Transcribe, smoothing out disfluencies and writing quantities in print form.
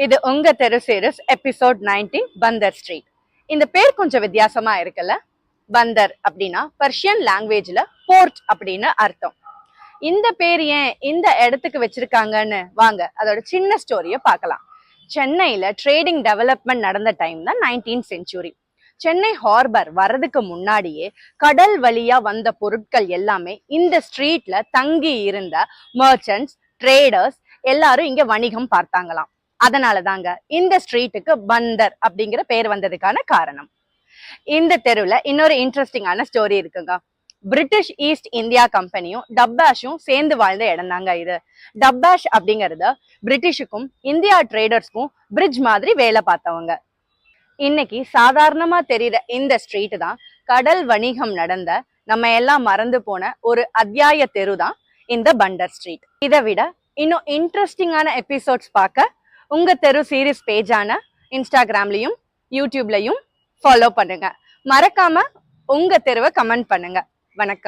இது உங்க தெரு சீரிஸ் எபிசோட் 19 பந்தர் ஸ்ட்ரீட். இந்த பேர் கொஞ்சம் வித்தியாசமா இருக்குல்ல. பந்தர் அப்படின்னா பர்ஷியன் லாங்குவேஜ்ல போர்ட் அப்படின்னு அர்த்தம். இந்த பேர் ஏன் இந்த இடத்துக்கு வச்சிருக்காங்கன்னு வாங்க அதோட சின்ன ஸ்டோரிய பார்க்கலாம். சென்னையில ட்ரேடிங் டெவலப்மெண்ட் நடந்த டைம் தான் 19th செஞ்சுரி. சென்னை ஹார்பர் வர்றதுக்கு முன்னாடியே கடல் வழியா வந்த பொருட்கள் எல்லாமே இந்த ஸ்ட்ரீட்ல தங்கி இருந்த மர்ச்சன்ட்ஸ், ட்ரேடர்ஸ் எல்லாரும் இங்க வணிகம் பார்த்தாங்களாம். அதனாலதாங்க இந்த ஸ்ட்ரீட்டுக்கு பந்தர் அப்படிங்கிற பேர் வந்ததுக்கான காரணம். இந்த தெருவுல இன்னொரு இன்ட்ரெஸ்டிங்கான ஸ்டோரி இருக்குங்க. பிரிட்டிஷ் ஈஸ்ட் இந்தியா கம்பெனியும் டப்பாஷும் சேர்ந்து வாழ்ந்த இடம் தாங்க இது. டப்பாஷ் அப்படிங்கறது பிரிட்டிஷுக்கும் இந்தியா ட்ரேடர்ஸ்க்கும் பிரிட்ஜ் மாதிரி வேலை பார்த்தவங்க. இன்னைக்கு சாதாரணமா தெரியுற இந்த ஸ்ட்ரீட் தான் கடல் வணிகம் நடந்த நம்ம எல்லாம் மறந்து போன ஒரு அத்தியாய தெரு தான் இந்த பண்டர் ஸ்ட்ரீட். இதை விட இன்னும் இன்ட்ரெஸ்டிங்கான எபிசோட்ஸ் பார்க்க உங்க தெரு சீரிஸ் பேஜான இன்ஸ்டாகிராம்லயும் யூடியூப்லயும் ஃபாலோ பண்ணுங்க. மறக்காம உங்க தெருவை கமெண்ட் பண்ணுங்க. வணக்கம்.